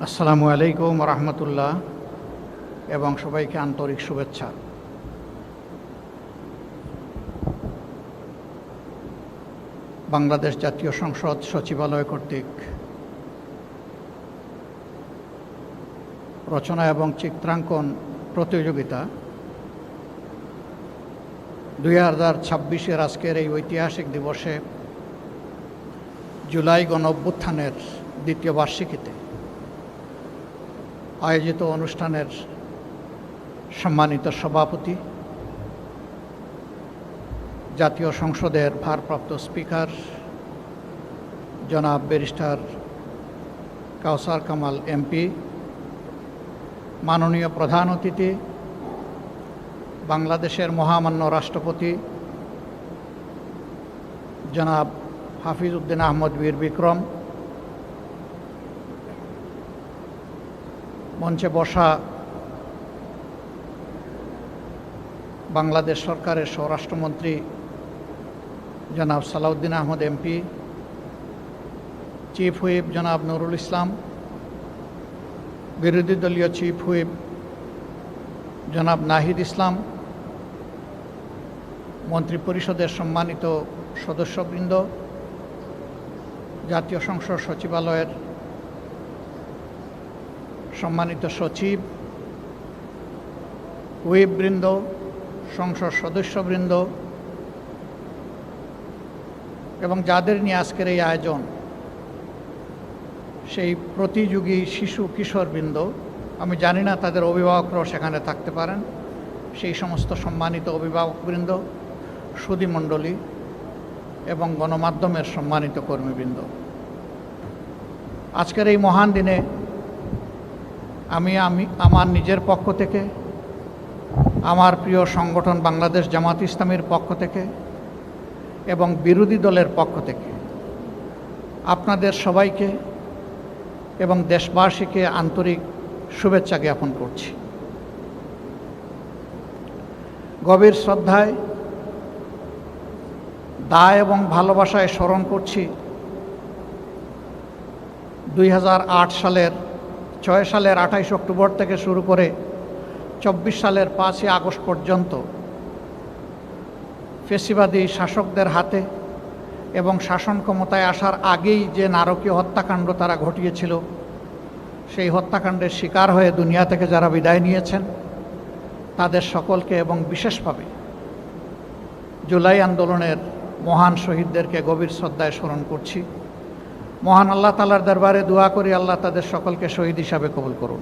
আসসালামু আলাইকুম রহমতুল্লাহ এবং সবাইকে আন্তরিক শুভেচ্ছা। বাংলাদেশ জাতীয় সংসদ সচিবালয় কর্তৃক রচনা এবং চিত্রাঙ্কন প্রতিযোগিতা 2026-এর আজকের এই ঐতিহাসিক দিবসে জুলাই গণঅভ্যুত্থানের দ্বিতীয় বার্ষিকীতে আয়োজিত অনুষ্ঠানের সম্মানিত সভাপতি, জাতীয় সংসদের ভারপ্রাপ্ত স্পিকার জনাব ব্যারিস্টার কাউসার কামাল এমপি, মাননীয় প্রধান অতিথি বাংলাদেশের মহামান্য রাষ্ট্রপতি জনাব হাফিজ উদ্দিন আহমদ বীর বিক্রম, মঞ্চে বসা বাংলাদেশ সরকারের স্বরাষ্ট্রমন্ত্রী জনাব Salahuddin Ahmed MP, chief whip জনাব নুরুল ইসলাম, বিরোধী দলীয় চিফ হুইপ জনাব নাহিদ ইসলাম, মন্ত্রিপরিষদের সম্মানিত সদস্যবৃন্দ, জাতীয় সংসদ সচিবালয়ের সম্মানিত সচিব, হুইপবৃন্দ, সংসদ সদস্যবৃন্দ এবং যাদের নিয়ে আজকের এই আয়োজন সেই প্রতিযোগী শিশু কিশোরবৃন্দ, আমি জানি না তাদের অভিভাবকরাও সেখানে থাকতে পারেন, সেই সমস্ত সম্মানিত অভিভাবকবৃন্দ, সুধীমণ্ডলী এবং গণমাধ্যমের সম্মানিত কর্মীবৃন্দ, আজকের এই মহান দিনে আমি আমার নিজের পক্ষ থেকে, আমার প্রিয় সংগঠন বাংলাদেশ জামাত ইসলামীর পক্ষ থেকে এবং বিরোধী দলের পক্ষ থেকে আপনাদের সবাইকে এবং দেশবাসীকে আন্তরিক শুভেচ্ছা জ্ঞাপন করছি। গভীর শ্রদ্ধায়, দায় এবং ভালোবাসায় স্মরণ করছি 2008 সালের 6 সালের 28 অক্টোবর থেকে শুরু করে 24 সালের 5 আগস্ট পর্যন্ত ফ্যাসিবাদী শাসকদের হাতে এবং শাসন ক্ষমতায় আসার আগেই যে নারকীয় হত্যাকাণ্ড তারা ঘটিয়েছিল, সেই হত্যাকাণ্ডের শিকার হয়ে দুনিয়া থেকে যারা বিদায় নিয়েছেন তাদের সকলকে এবং বিশেষভাবে জুলাই আন্দোলনের মহান শহীদদেরকে গভীর শ্রদ্ধায় স্মরণ করছি। মহান আল্লাহ তাআলার দরবারে দোয়া করি আল্লাহ তাদের সকলকে শহীদ হিসাবে কবুল করুন।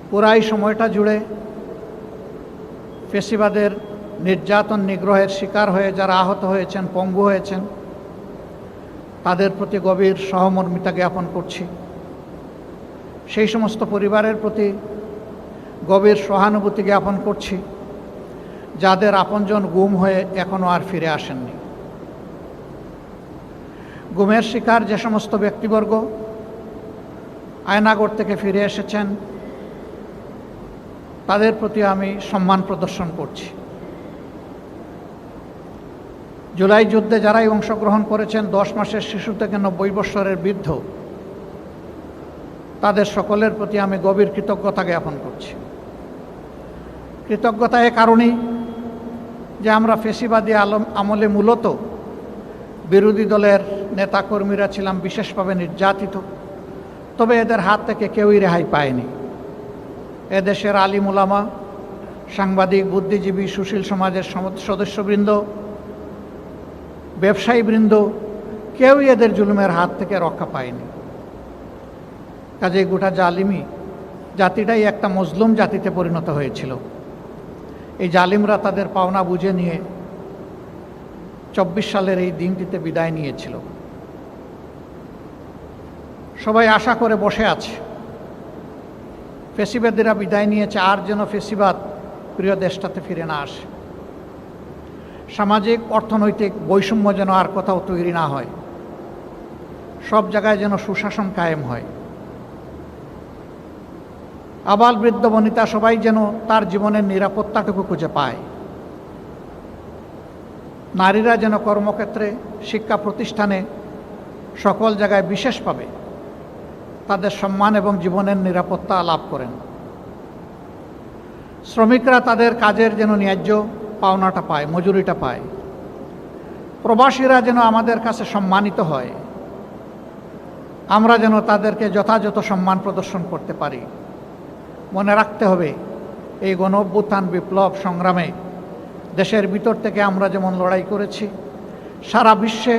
পুরাই সময়টা জুড়ে ফ্যাসিবাদের নির্যাতন নিগ্রহের শিকার হয়ে যারা আহত হয়েছেন, পঙ্গু হয়েছেন, তাদের প্রতি গভীর সহমর্মিতা জ্ঞাপন করছি। সেই সমস্ত পরিবারের প্রতি গভীর সহানুভূতি জ্ঞাপন করছি যাদের আপনজন গুম হয়ে এখনও আর ফিরে আসেননি। গুমের শিকার যে সমস্ত ব্যক্তিবর্গ আয়নাগর থেকে ফিরে এসেছেন তাদের প্রতি আমি সম্মান প্রদর্শন করছি। জুলাই যুদ্ধে যারাই অংশগ্রহণ করেছেন, 10 মাসের শিশু থেকে 90 বছরের বৃদ্ধ, তাদের সকলের প্রতি আমি গভীর কৃতজ্ঞতা জ্ঞাপন করছি। কৃতজ্ঞতা এ কারণেই যে আমরা ফ্যাসিবাদী আমলে মূলত বিরোধী দলের নেতাকর্মীরা ছিলাম বিশেষভাবে নির্যাতিত, তবে এদের হাত থেকে কেউই রেহাই পায়নি। এদেশের আলিম উলামা, সাংবাদিক, বুদ্ধিজীবী, সুশীল সমাজের সদস্যবৃন্দ, ব্যবসায়ীবৃন্দ, কেউই এদের জুলুমের হাত থেকে রক্ষা পায়নি। কাজেই গোটা জালিমি জাতিটাই একটা মজলুম জাতিতে পরিণত হয়েছিল। এই জালিমরা তাদের পাওনা বুঝে নিয়ে 24 সালের এই দিনটিতে বিদায় নিয়েছিল। সবাই আশা করে বসে আছে ফ্যাসিবাদীরা বিদায় নিয়েছে, আর যেন ফ্যাসিবাদ প্রিয় দেশটাতে ফিরে না আসে। সামাজিক অর্থনৈতিক বৈষম্য যেন আর কোথাও তৈরি না হয়, সব জায়গায় যেন সুশাসন কায়েম হয়। আবাল বৃদ্ধ বনিতা সবাই যেন তার জীবনের নিরাপত্তাটুকু খুঁজে পায়। নারীরা যেন কর্মক্ষেত্রে, শিক্ষা প্রতিষ্ঠানে, সকল জায়গায় বিশেষভাবে তাদের সম্মান এবং জীবনের নিরাপত্তা লাভ করেন। শ্রমিকরা তাদের কাজের যেন ন্যায্য পাওনাটা পায়, মজুরিটা পায়। প্রবাসীরা যেন আমাদের কাছে সম্মানিত হয়, আমরা যেন তাদেরকে যথাযথ সম্মান প্রদর্শন করতে পারি। মনে রাখতে হবে, এই গণ-অভ্যুত্থান বিপ্লব সংগ্রামে দেশের ভিতর থেকে আমরা যেমন লড়াই করেছি, সারা বিশ্বে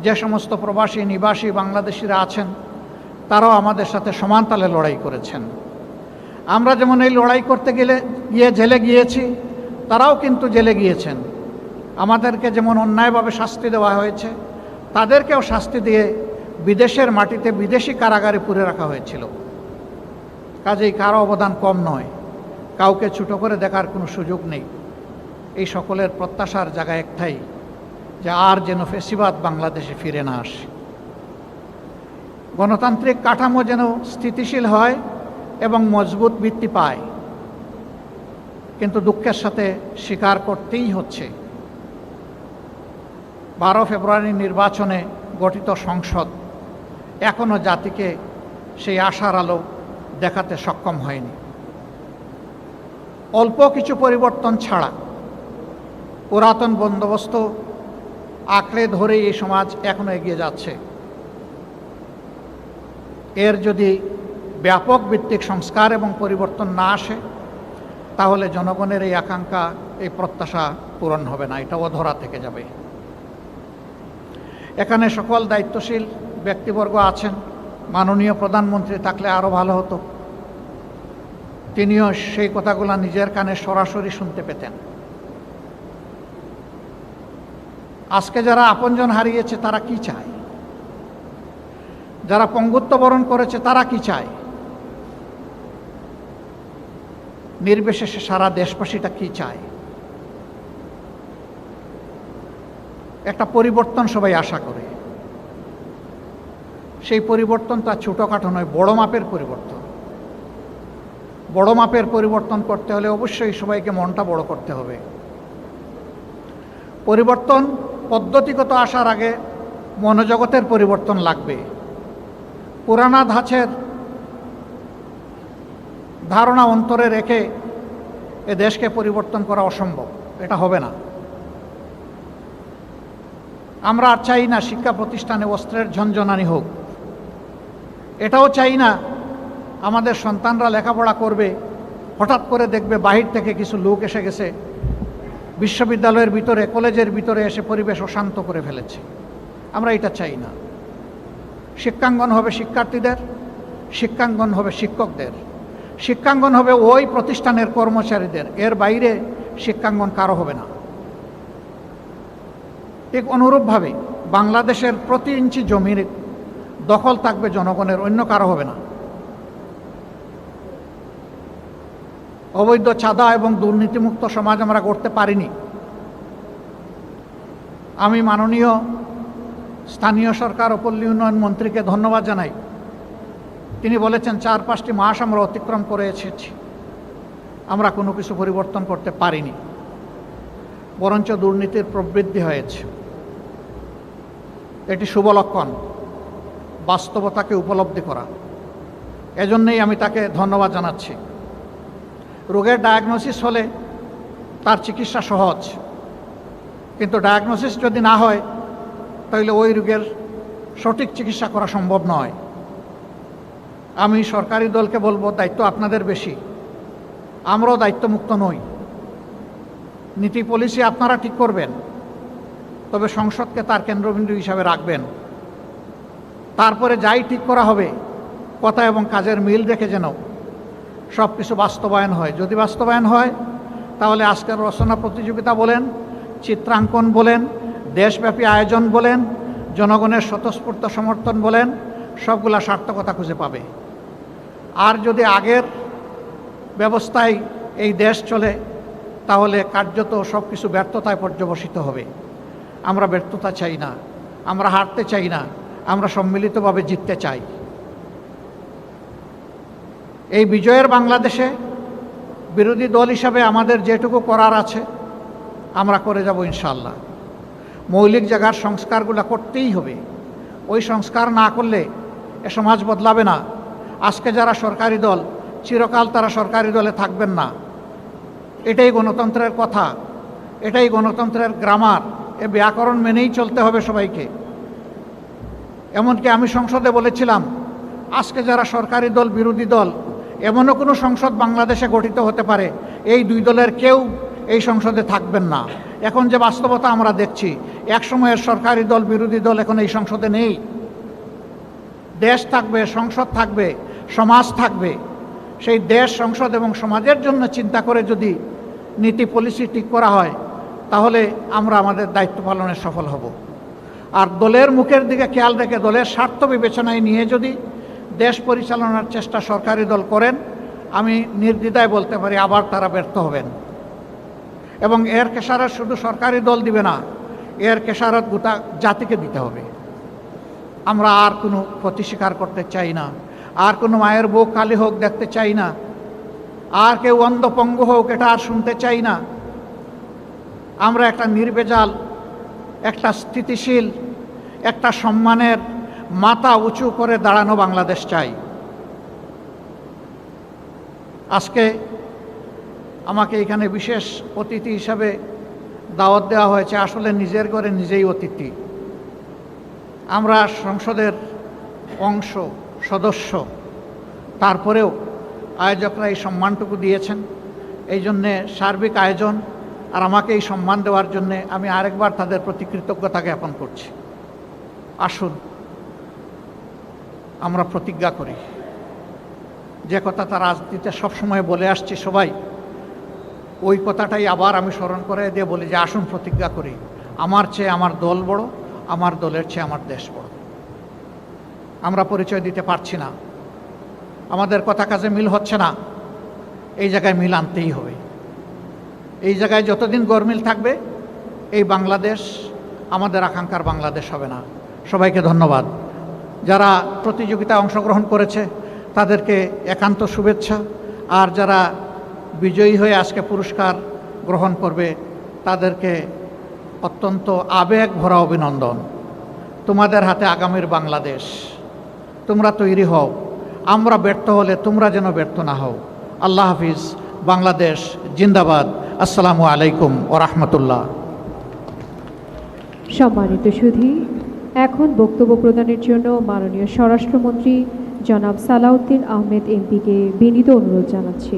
যে সমস্ত প্রবাসী নিবাসী বাংলাদেশিরা আছেন তারাও আমাদের সাথে সমান তালে লড়াই করেছেন। আমরা যেমন এই লড়াই করতে গিয়ে জেলে গিয়েছি, তারাও কিন্তু জেলে গিয়েছেন। আমাদেরকে যেমন অন্যায়ভাবে শাস্তি দেওয়া হয়েছে, তাদেরকেও শাস্তি দিয়ে বিদেশের মাটিতে বিদেশি কারাগারে পুরে রাখা হয়েছিল। কাজেই কারো অবদান কম নয়, কাউকে ছোট করে দেখার কোনো সুযোগ নেই। এই সকলের প্রত্যাশার জায়গা একটাই, যে আর যেন ফেসিবাদ বাংলাদেশে ফিরে না আসে, গণতান্ত্রিক কাঠামো যেন স্থিতিশীল হয় এবং মজবুত ভিত্তি পায়। কিন্তু দুঃখের সাথে স্বীকার করতেই হচ্ছে, 12 ফেব্রুয়ারি নির্বাচনে গঠিত সংসদ এখনও জাতিকে সেই আশার আলো দেখাতে সক্ষম হয়নি। অল্প কিছু পরিবর্তন ছাড়া পুরাতন বন্দোবস্ত আঁকড়ে ধরে এই সমাজ এখনো এগিয়ে যাচ্ছে। এর যদি ব্যাপক ভিত্তিক সংস্কার এবং পরিবর্তন না আসে, তাহলে জনগণের এই আকাঙ্ক্ষা, এই প্রত্যাশা পূরণ হবে না, এটা অধরা থেকে যাবে। এখানে সকল দায়িত্বশীল ব্যক্তিবর্গ আছেন। মাননীয় প্রধানমন্ত্রী থাকলে আরও ভালো হতো, তিনিও সেই কথাগুলো নিজের কানে সরাসরি শুনতে পেতেন। আজকে যারা আপনজন হারিয়েছে তারা কি চায়, যারা পঙ্গুত্ব বরণ করেছে তারা কি চায়, নির্বিশেষে সারা দেশবাসীটা কি চায়। একটা পরিবর্তন সবাই আশা করে, সেই পরিবর্তনটা ছোটোখাটো নয়, বড় মাপের পরিবর্তন। বড় মাপের পরিবর্তন করতে হলে অবশ্যই সবাইকে মনটা বড় করতে হবে। পরিবর্তন পদ্ধতিগত আসার আগে মনোজগতের পরিবর্তন লাগবে। পুরানা ধাঁচের ধারণা অন্তরে রেখে এ দেশকে পরিবর্তন করা অসম্ভব, এটা হবে না। আমরা আর চাই না শিক্ষা প্রতিষ্ঠানে অস্ত্রের ঝনঝনানি হোক, এটাও চাই না আমাদের সন্তানরা লেখাপড়া করবে, হঠাৎ করে দেখবে বাহির থেকে কিছু লোক এসে গেছে, বিশ্ববিদ্যালয়ের ভিতরে কলেজের ভিতরে এসে পরিবেশ অশান্ত করে ফেলেছে। আমরা এটা চাই না। শিক্ষাঙ্গন হবে শিক্ষার্থীদের, শিক্ষাঙ্গন হবে শিক্ষকদের, শিক্ষাঙ্গন হবে ওই প্রতিষ্ঠানের কর্মচারীদের, এর বাইরে শিক্ষাঙ্গন কারো হবে না। ঠিক অনুরূপভাবে বাংলাদেশের প্রতি ইঞ্চি জমির দখল থাকবে জনগণের, অন্য কারো হবে না। অবৈধ চাঁদা এবং দুর্নীতিমুক্ত সমাজ আমরা গড়তে পারিনি। আমি মাননীয় স্থানীয় সরকার ও পল্লী উন্নয়ন মন্ত্রীকে ধন্যবাদ জানাই। তিনি বলেছেন 4-5টি মাস আমরা অতিক্রম করে এসেছি, আমরা কোনো কিছু পরিবর্তন করতে পারিনি, বরঞ্চ দুর্নীতির প্রবৃদ্ধি হয়েছে। এটি শুভ লক্ষণ, বাস্তবতাকে উপলব্ধি করা। এজন্যই আমি তাকে ধন্যবাদ জানাচ্ছি। রোগের ডায়াগনোসিস হলে তার চিকিৎসা সহজ, কিন্তু ডায়াগনোসিস যদি না হয় তাহলে ওই রোগের সঠিক চিকিৎসা করা সম্ভব নয়। আমি সরকারি দলকে বলবো, দায়িত্ব আপনাদের বেশি, আমরাও দায়িত্বমুক্ত নই। নীতি পলিসি আপনারা ঠিক করবেন, তবে সংসদকে তার কেন্দ্রবিন্দু হিসাবে রাখবেন। তারপরে যাই ঠিক করা হবে কথা এবং কাজের মিল রেখে যেন সব কিছু বাস্তবায়ন হয়। যদি বাস্তবায়ন হয় তাহলে আজকের রচনা প্রতিযোগিতা বলেন, চিত্রাঙ্কন বলেন, দেশব্যাপী আয়োজন বলেন, জনগণের স্বতঃস্ফূর্ত সমর্থন বলেন, সবগুলা সার্থকতা খুঁজে পাবে। আর যদি আগের ব্যবস্থায় এই দেশ চলে তাহলে কার্যত সব কিছু ব্যর্থতায় পর্যবসিত হবে। আমরা ব্যর্থতা চাই না, আমরা হারতে চাই না, আমরা সম্মিলিতভাবে জিততে চাই। এই বিজয়ের বাংলাদেশে বিরোধী দল হিসাবে আমাদের যেটুকু করার আছে আমরা করে যাব ইনশাআল্লাহ। মৌলিক জায়গার সংস্কারগুলো করতেই হবে। ওই সংস্কার না করলে এ সমাজ বদলাবে না। আজকে যারা সরকারি দল, চিরকাল তারা সরকারি দলে থাকবেন না। এটাই গণতন্ত্রের কথা, এটাই গণতন্ত্রের গ্রামার। এ ব্যাকরণ মেনেই চলতে হবে সবাইকে। এমনকি আমি সংসদে বলেছিলাম, আজকে যারা সরকারি দল, বিরোধী দল, এমনও কোনো সংসদ বাংলাদেশে গঠিত হতে পারে এই দুই দলের কেউ এই সংসদে থাকবেন না। এখন যে বাস্তবতা আমরা দেখছি, এক সময়ের সরকারি দল, বিরোধী দল এখন এই সংসদে নেই। দেশ থাকবে, সংসদ থাকবে, সমাজ থাকবে। সেই দেশ, সংসদ এবং সমাজের জন্য চিন্তা করে যদি নীতি পলিসি ঠিক করা হয়, তাহলে আমরা আমাদের দায়িত্ব পালনে সফল হব। আর দলের মুখের দিকে খেয়াল রেখে, দলের স্বার্থ বিবেচনায় নিয়ে যদি দেশ পরিচালনার চেষ্টা সরকারি দল করেন, আমি নির্দ্বিধায় বলতে পারি আবার তারা ব্যর্থ হবেন। এবং এর খেসারত শুধু সরকারি দল দিবে না, এর খেসারত গোটা জাতিকে দিতে হবে। আমরা আর কোনো ক্ষতি স্বীকার করতে চাই না, আর কোনো মায়ের বুক খালি হোক দেখতে চাই না, আর কেউ অন্ধপঙ্গু হোক এটা আর শুনতে চাই না। আমরা একটা নির্ভেজাল, একটা স্থিতিশীল, একটা সম্মানের মাথা উঁচু করে দাঁড়ানো বাংলাদেশ চাই। আজকে আমাকে এখানে বিশেষ অতিথি হিসাবে দাওয়াত দেওয়া হয়েছে। আসলে নিজের ঘরে নিজেই অতিথি। আমরা সংসদের অংশ, সদস্য, তারপরেও আয়োজকরা এই সম্মানটুকু দিয়েছেন। এই জন্যে সার্বিক আয়োজন আর আমাকে এই সম্মান দেওয়ার জন্যে আমি আরেকবার তাদের প্রতি কৃতজ্ঞতা জ্ঞাপন করছি। আসুন আমরা প্রতিজ্ঞা করি, যে কথাটা রাজনীতিতে সবসময় বলে আসছি সবাই, ওই কথাটাই আবার আমি স্মরণ করে দিয়ে বলি যে আসুন প্রতিজ্ঞা করি, আমার চেয়ে আমার দল বড়, আমার দলের চেয়ে আমার দেশ বড়। আমরা পরিচয় দিতে পারছি না, আমাদের কথা কাজে মিল হচ্ছে না, এই জায়গায় মিল আনতেই হবে। এই জায়গায় যতদিন গরমিল থাকবে এই বাংলাদেশ আমাদের আকাঙ্ক্ষার বাংলাদেশ হবে না। সবাইকে ধন্যবাদ। যারা প্রতিযোগিতায় অংশগ্রহণ করেছে তাদেরকে একান্ত শুভেচ্ছা, আর যারা বিজয়ী হয়ে আজকে পুরস্কার গ্রহণ করবে তাদেরকে অত্যন্ত আবেগ ভরা অভিনন্দন। তোমাদের হাতে আগামীর বাংলাদেশ, তোমরা তৈরি হও। আমরা ব্যর্থ হলে তোমরা যেন ব্যর্থ না হও। আল্লাহ হাফিজ। বাংলাদেশ জিন্দাবাদ। আসসালামু আলাইকুম ওয়া রাহমাতুল্লাহ। সম্মানিত সুধী, এখন বক্তব্য প্রদানের জন্য মাননীয় স্বরাষ্ট্রমন্ত্রী জনাব সালাউদ্দিন আহমেদ এমপিকে বিনীত অনুরোধ জানাচ্ছি।